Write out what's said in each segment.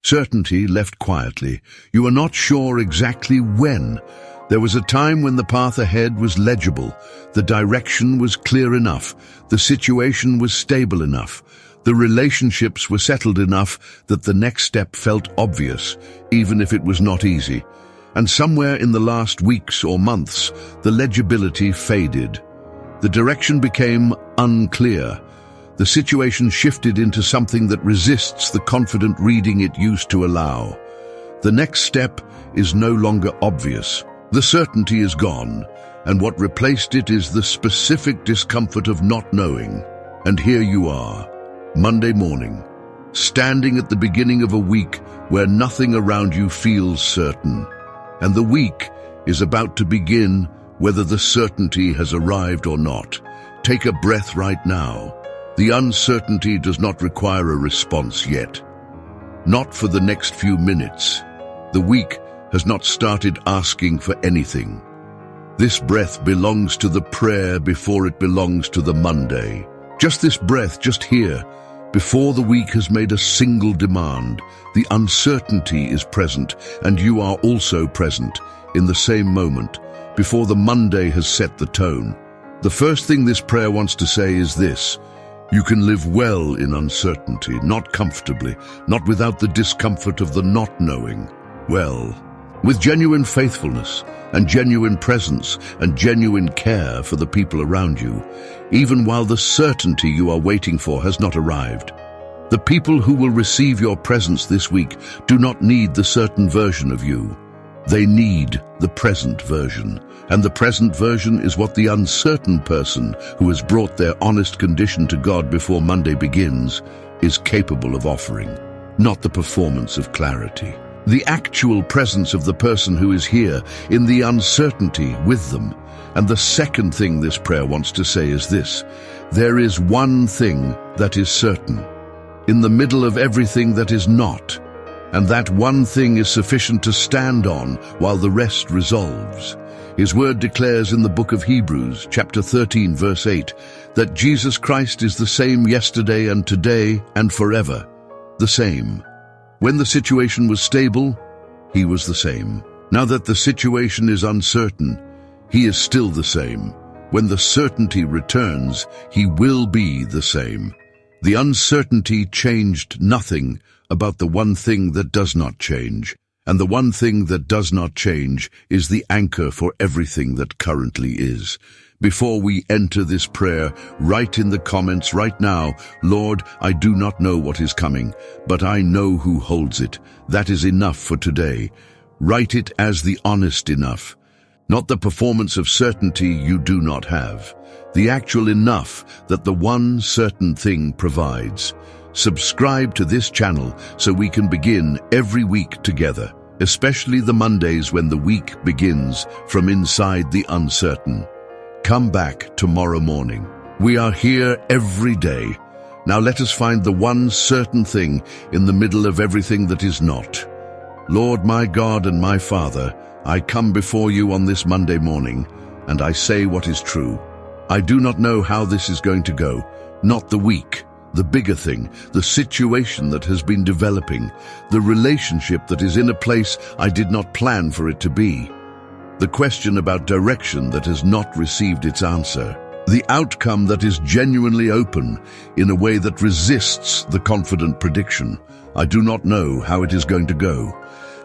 Certainty left quietly. You are not sure exactly when. There was a time when the path ahead was legible, the direction was clear enough, the situation was stable enough, the relationships were settled enough that the next step felt obvious, even if it was not easy. And somewhere in the last weeks or months, the legibility faded. The direction became unclear. The situation shifted into something that resists the confident reading it used to allow. The next step is no longer obvious. The certainty is gone, and what replaced it is the specific discomfort of not knowing. And here you are, Monday morning, standing at the beginning of a week where nothing around you feels certain. And the week is about to begin, whether the certainty has arrived or not. Take a breath right now. The uncertainty does not require a response yet. Not for the next few minutes. The week has not started asking for anything. This breath belongs to the prayer before it belongs to the Monday. Just this breath, just here, before the week has made a single demand. The uncertainty is present, and you are also present in the same moment, before the Monday has set the tone. The first thing this prayer wants to say is this: you can live well in uncertainty, not comfortably, not without the discomfort of the not knowing. Well, with genuine faithfulness and genuine presence and genuine care for the people around you, even while the certainty you are waiting for has not arrived. The people who will receive your presence this week do not need the certain version of you. They need the present version, and the present version is what the uncertain person who has brought their honest condition to God before Monday begins is capable of offering, not the performance of clarity. The actual presence of the person who is here in the uncertainty with them. And the second thing this prayer wants to say is this: there is one thing that is certain, in the middle of everything that is not, and that one thing is sufficient to stand on while the rest resolves. His word declares in the book of Hebrews, chapter 13, verse 8, that Jesus Christ is the same yesterday and today and forever. The same. When the situation was stable, he was the same. Now that the situation is uncertain, he is still the same. When the certainty returns, he will be the same. The uncertainty changed nothing about the one thing that does not change. And the one thing that does not change is the anchor for everything that currently is. Before we enter this prayer, write in the comments right now, Lord, I do not know what is coming, but I know who holds it. That is enough for today. Write it as the honest enough, not the performance of certainty you do not have, the actual enough that the one certain thing provides. Subscribe to this channel so we can begin every week together, especially the Mondays when the week begins from inside the uncertain. Come back tomorrow morning. We are here every day. Now let us find the one certain thing in the middle of everything that is not. Lord, my God and my Father, I come before you on this Monday morning, and I say what is true. I do not know how this is going to go, not the week, the bigger thing, the situation that has been developing, the relationship that is in a place I did not plan for it to be. The question about direction that has not received its answer. The outcome that is genuinely open in a way that resists the confident prediction. I do not know how it is going to go.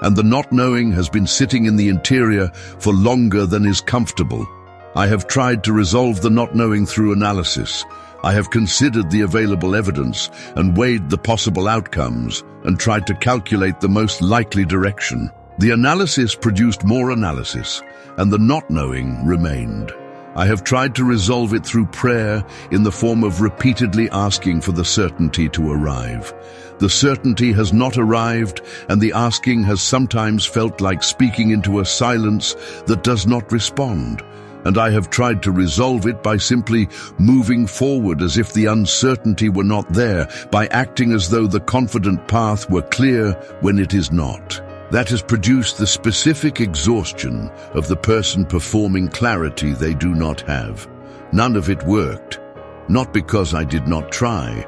And the not knowing has been sitting in the interior for longer than is comfortable. I have tried to resolve the not knowing through analysis. I have considered the available evidence and weighed the possible outcomes and tried to calculate the most likely direction. The analysis produced more analysis, and the not knowing remained. I have tried to resolve it through prayer in the form of repeatedly asking for the certainty to arrive. The certainty has not arrived, and the asking has sometimes felt like speaking into a silence that does not respond. And I have tried to resolve it by simply moving forward as if the uncertainty were not there, by acting as though the confident path were clear when it is not. That has produced the specific exhaustion of the person performing clarity they do not have. None of it worked, not because I did not try,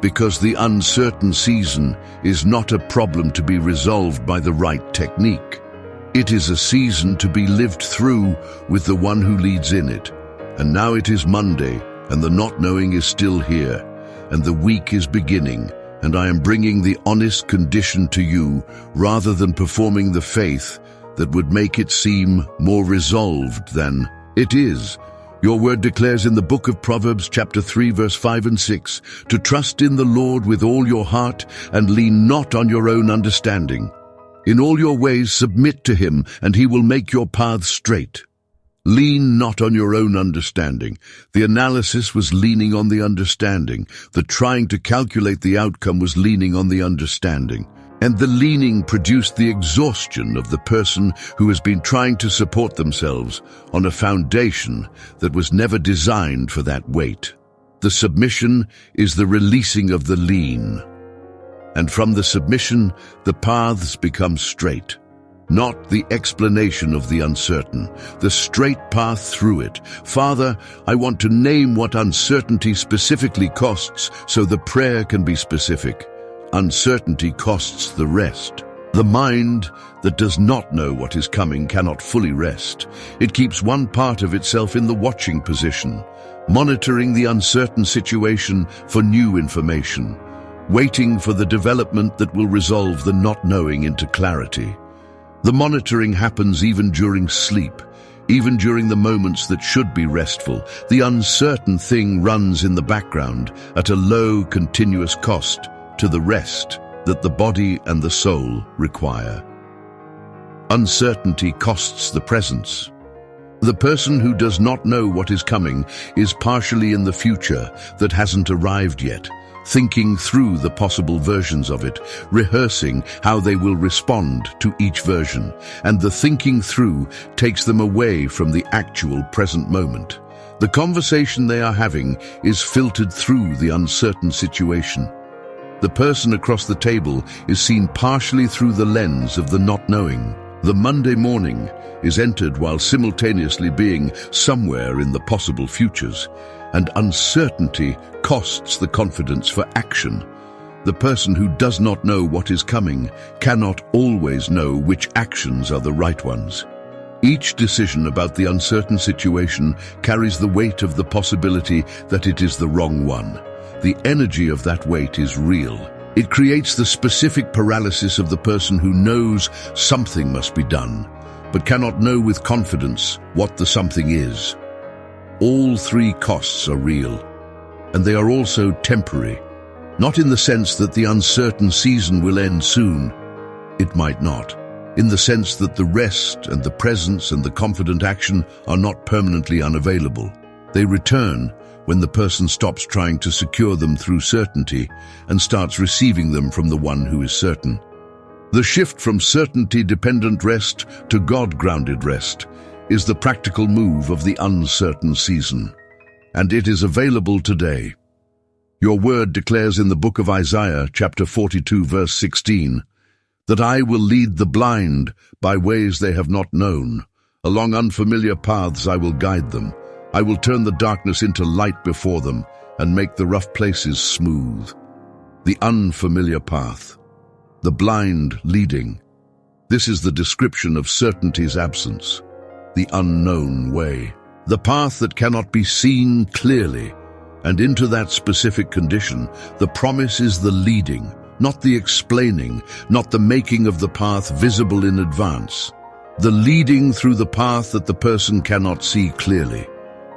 because the uncertain season is not a problem to be resolved by the right technique. It is a season to be lived through with the one who leads in it. And now it is Monday, and the not knowing is still here, and the week is beginning, and I am bringing the honest condition to you rather than performing the faith that would make it seem more resolved than it is. Your word declares in the book of Proverbs chapter 3 verse 5 and 6, to trust in the Lord with all your heart and lean not on your own understanding. In all your ways submit to him, and he will make your paths straight. Lean not on your own understanding. The analysis was leaning on the understanding. The trying to calculate the outcome was leaning on the understanding. And the leaning produced the exhaustion of the person who has been trying to support themselves on a foundation that was never designed for that weight. The submission is the releasing of the lean. And from the submission, the paths become straight. Not the explanation of the uncertain, the straight path through it. Father, I want to name what uncertainty specifically costs so the prayer can be specific. Uncertainty costs the rest. The mind that does not know what is coming cannot fully rest. It keeps one part of itself in the watching position, monitoring the uncertain situation for new information, waiting for the development that will resolve the not knowing into clarity. The monitoring happens even during sleep, even during the moments that should be restful. The uncertain thing runs in the background at a low, continuous cost to the rest that the body and the soul require. Uncertainty costs the presence. The person who does not know what is coming is partially in the future that hasn't arrived yet, thinking through the possible versions of it, rehearsing how they will respond to each version, and the thinking through takes them away from the actual present moment. The conversation they are having is filtered through the uncertain situation. The person across the table is seen partially through the lens of the not knowing. The Monday morning is entered while simultaneously being somewhere in the possible futures, and uncertainty costs the confidence for action. The person who does not know what is coming cannot always know which actions are the right ones. Each decision about the uncertain situation carries the weight of the possibility that it is the wrong one. The energy of that weight is real. It creates the specific paralysis of the person who knows something must be done, but cannot know with confidence what the something is. All three costs are real, and they are also temporary, not in the sense that the uncertain season will end soon. It might not. In the sense that the rest and the presence and the confident action are not permanently unavailable. They return when the person stops trying to secure them through certainty and starts receiving them from the one who is certain. The shift from certainty-dependent rest to God-grounded rest is the practical move of the uncertain season, and it is available today. Your word declares in the book of Isaiah, chapter 42, verse 16, that I will lead the blind by ways they have not known. Along unfamiliar paths I will guide them. I will turn the darkness into light before them and make the rough places smooth. The unfamiliar path. The blind leading. This is the description of certainty's absence. The unknown way. The path that cannot be seen clearly. And into that specific condition, the promise is the leading, not the explaining, not the making of the path visible in advance. The leading through the path that the person cannot see clearly.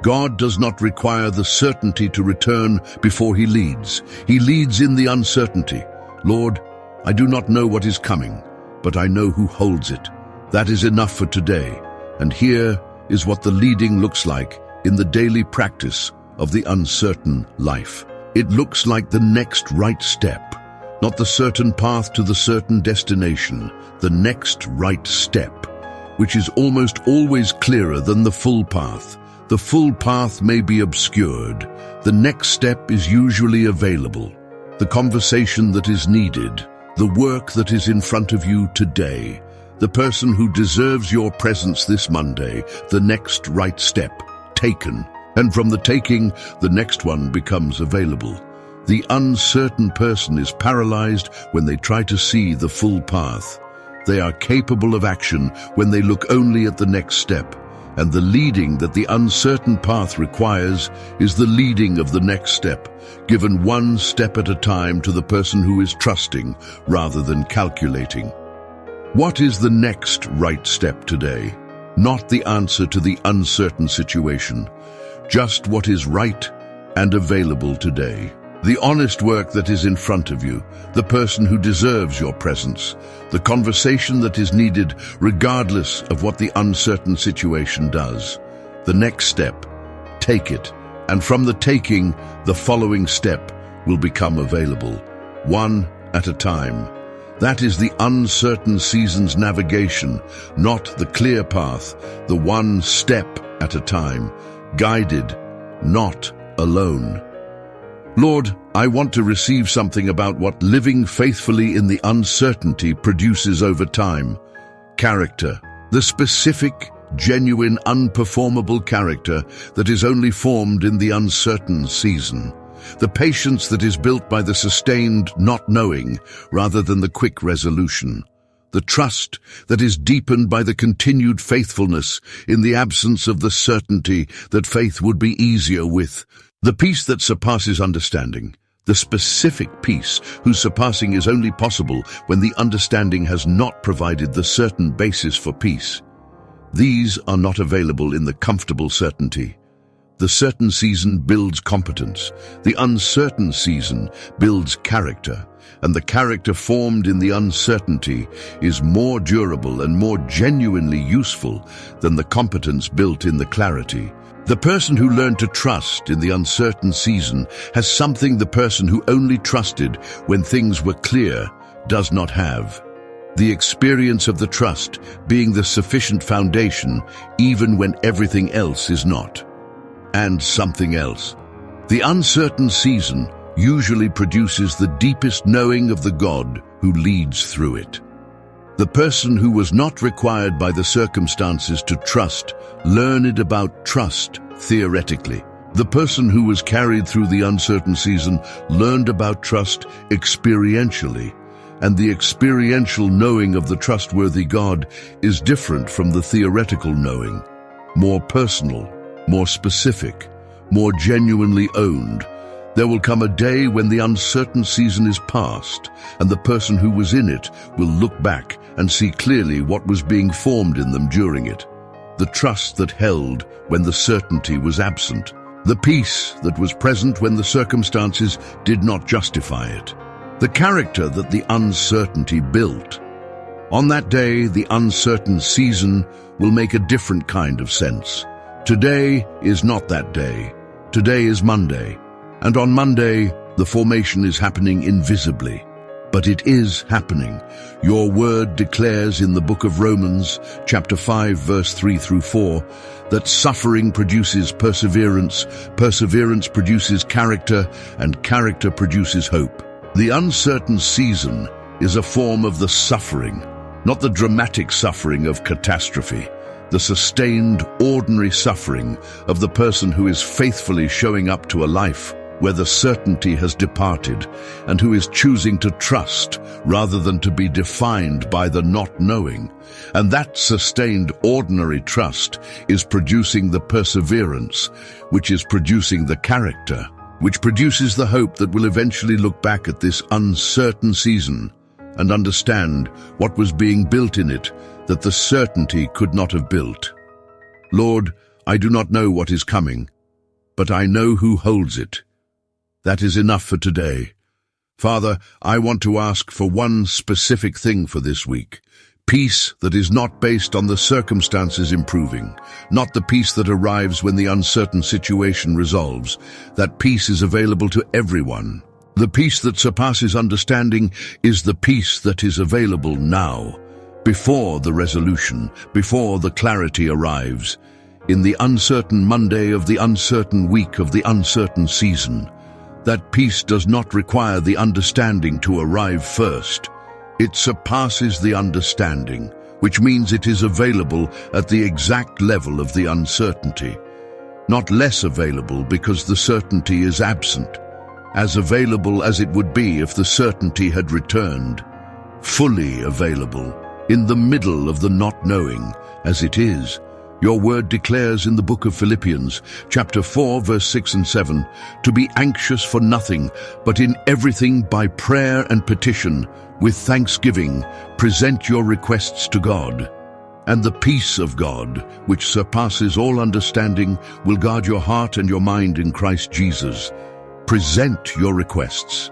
God does not require the certainty to return before he leads. He leads in the uncertainty. Lord, I do not know what is coming, but I know who holds it. That is enough for today. And here is what the leading looks like in the daily practice of the uncertain life. It looks like the next right step, not the certain path to the certain destination, the next right step, which is almost always clearer than the full path. The full path may be obscured. The next step is usually available. The conversation that is needed, the work that is in front of you today, the person who deserves your presence this Monday, the next right step, taken. And from the taking, the next one becomes available. The uncertain person is paralyzed when they try to see the full path. They are capable of action when they look only at the next step, and the leading that the uncertain path requires is the leading of the next step, given one step at a time to the person who is trusting rather than calculating. What is the next right step today? Not the answer to the uncertain situation, just what is right and available today. The honest work that is in front of you, the person who deserves your presence, the conversation that is needed regardless of what the uncertain situation does. The next step, take it, and from the taking, the following step will become available, one at a time. That is the uncertain season's navigation, not the clear path, the one step at a time, guided, not alone. Lord, I want to receive something about what living faithfully in the uncertainty produces over time. Character, the specific, genuine, unperformable character that is only formed in the uncertain season. The patience that is built by the sustained not knowing rather than the quick resolution. The trust that is deepened by the continued faithfulness in the absence of the certainty that faith would be easier with. The peace that surpasses understanding, the specific peace whose surpassing is only possible when the understanding has not provided the certain basis for peace. These are not available in the comfortable certainty. The certain season builds competence, the uncertain season builds character, and the character formed in the uncertainty is more durable and more genuinely useful than the competence built in the clarity. The person who learned to trust in the uncertain season has something the person who only trusted when things were clear does not have. The experience of the trust being the sufficient foundation even when everything else is not. And something else. The uncertain season usually produces the deepest knowing of the God who leads through it. The person who was not required by the circumstances to trust learned about trust theoretically. The person who was carried through the uncertain season learned about trust experientially, and the experiential knowing of the trustworthy God is different from the theoretical knowing, more personal, more specific, more genuinely owned. There will come a day when the uncertain season is past, and the person who was in it will look back and see clearly what was being formed in them during it. The trust that held when the certainty was absent. The peace that was present when the circumstances did not justify it. The character that the uncertainty built. On that day, the uncertain season will make a different kind of sense. Today is not that day. Today is Monday. And on Monday, the formation is happening invisibly. But it is happening. Your word declares in the book of Romans, chapter 5, verse 3 through 4, that suffering produces perseverance, perseverance produces character, and character produces hope. The uncertain season is a form of the suffering, not the dramatic suffering of catastrophe, the sustained, ordinary suffering of the person who is faithfully showing up to a life where the certainty has departed and who is choosing to trust rather than to be defined by the not knowing. And that sustained, ordinary trust is producing the perseverance, which is producing the character, which produces the hope that will eventually look back at this uncertain season and understand what was being built in it that the certainty could not have built. Lord, I do not know what is coming, but I know who holds it. That is enough for today. Father, I want to ask for one specific thing for this week. Peace that is not based on the circumstances improving, not the peace that arrives when the uncertain situation resolves. That peace is available to everyone. The peace that surpasses understanding is the peace that is available now, before the resolution, before the clarity arrives, in the uncertain Monday of the uncertain week of the uncertain season. That peace does not require the understanding to arrive first. It surpasses the understanding, which means it is available at the exact level of the uncertainty, not less available because the certainty is absent. as available as it would be if the certainty had returned. Fully available, in the middle of the not knowing, as it is. Your word declares in the book of Philippians, chapter 4, verse 6 and 7, to be anxious for nothing, but in everything by prayer and petition, with thanksgiving, present your requests to God. And the peace of God, which surpasses all understanding, will guard your heart and your mind in Christ Jesus. Present your requests.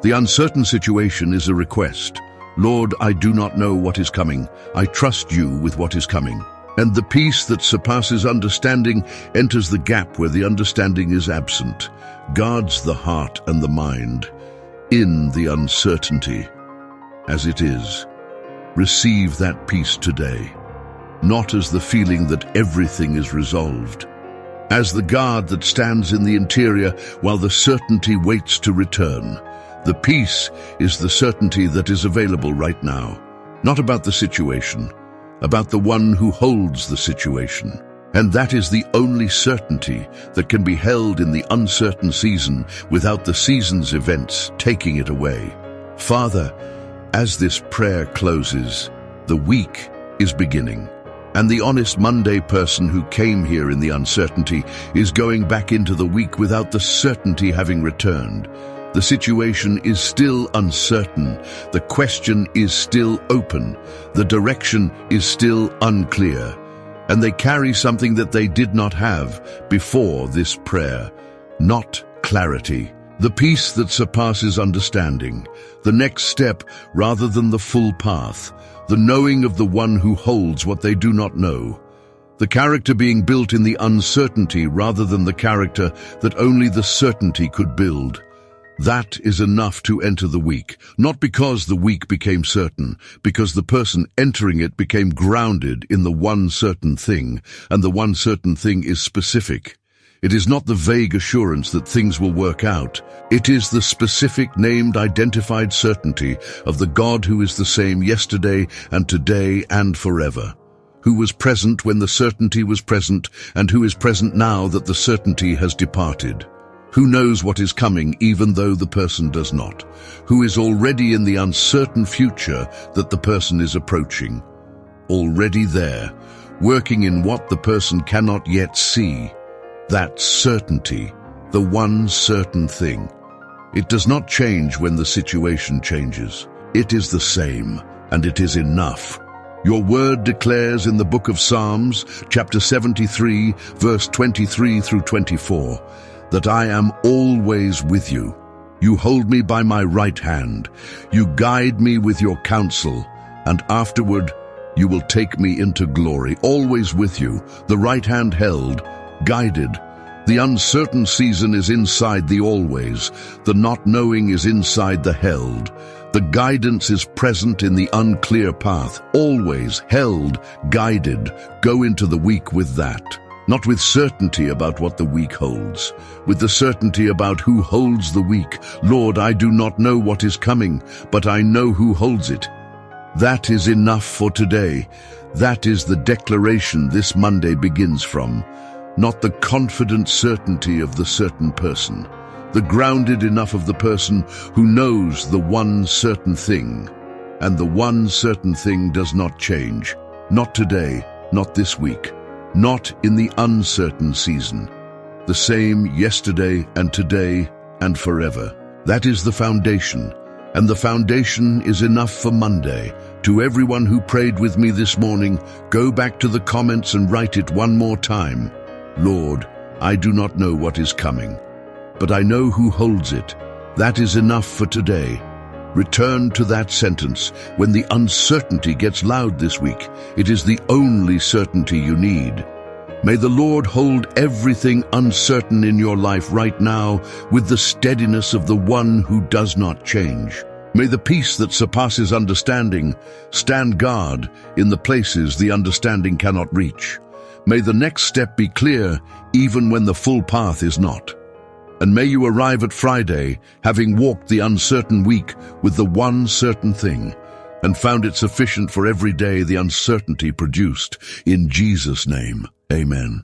The uncertain situation is a request. Lord, I do not know what is coming. I trust you with what is coming. And the peace that surpasses understanding enters the gap where the understanding is absent, guards the heart and the mind in the uncertainty. As it is, receive that peace today, not as the feeling that everything is resolved, as the guard that stands in the interior while the certainty waits to return. The peace is the certainty that is available right now, not about the situation, about the one who holds the situation. And that is the only certainty that can be held in the uncertain season without the season's events taking it away. Father, as this prayer closes, the week is beginning, and the honest Monday person who came here in the uncertainty is going back into the week without the certainty having returned. The situation is still uncertain. The question is still open. The direction is still unclear. And they carry something that they did not have before this prayer. Not clarity. The peace that surpasses understanding. The next step rather than the full path. The knowing of the one who holds what they do not know. The character being built in the uncertainty rather than the character that only the certainty could build. That is enough to enter the week, not because the week became certain, because the person entering it became grounded in the one certain thing, and the one certain thing is specific. It is not the vague assurance that things will work out. It is the specific, named, identified certainty of the God who is the same yesterday and today and forever, who was present when the certainty was present, and who is present now that the certainty has departed. Who knows what is coming even though the person does not, who is already in the uncertain future that the person is approaching, already there, working in what the person cannot yet see, that certainty, the one certain thing. It does not change when the situation changes. It is the same, and it is enough. Your word declares in the book of Psalms, chapter 73, verse 23 through 24, that I am always with you. You hold me by my right hand. You guide me with your counsel, and afterward you will take me into glory. Always with you, the right hand held, guided. The uncertain season is inside the always. The not knowing is inside the held. The guidance is present in the unclear path. Always held, guided. Go into the week with that. Not with certainty about what the week holds, with the certainty about who holds the week. Lord, I do not know what is coming, but I know who holds it. That is enough for today. That is the declaration this Monday begins from, not the confident certainty of the certain person, the grounded enough of the person who knows the one certain thing. And the one certain thing does not change, not today, not this week. Not in the uncertain season. The same yesterday and today and forever. That is the foundation, and the foundation is enough for Monday. To everyone who prayed with me this morning, go back to the comments and write it one more time. Lord, I do not know what is coming, but I know who holds it. That is enough for today. Return to that sentence when the uncertainty gets loud this week. It is the only certainty you need. May the Lord hold everything uncertain in your life right now with the steadiness of the one who does not change. May the peace that surpasses understanding stand guard in the places the understanding cannot reach. May the next step be clear even when the full path is not. And may you arrive at Friday, having walked the uncertain week with the one certain thing, and found it sufficient for every day the uncertainty produced. In Jesus' name, amen.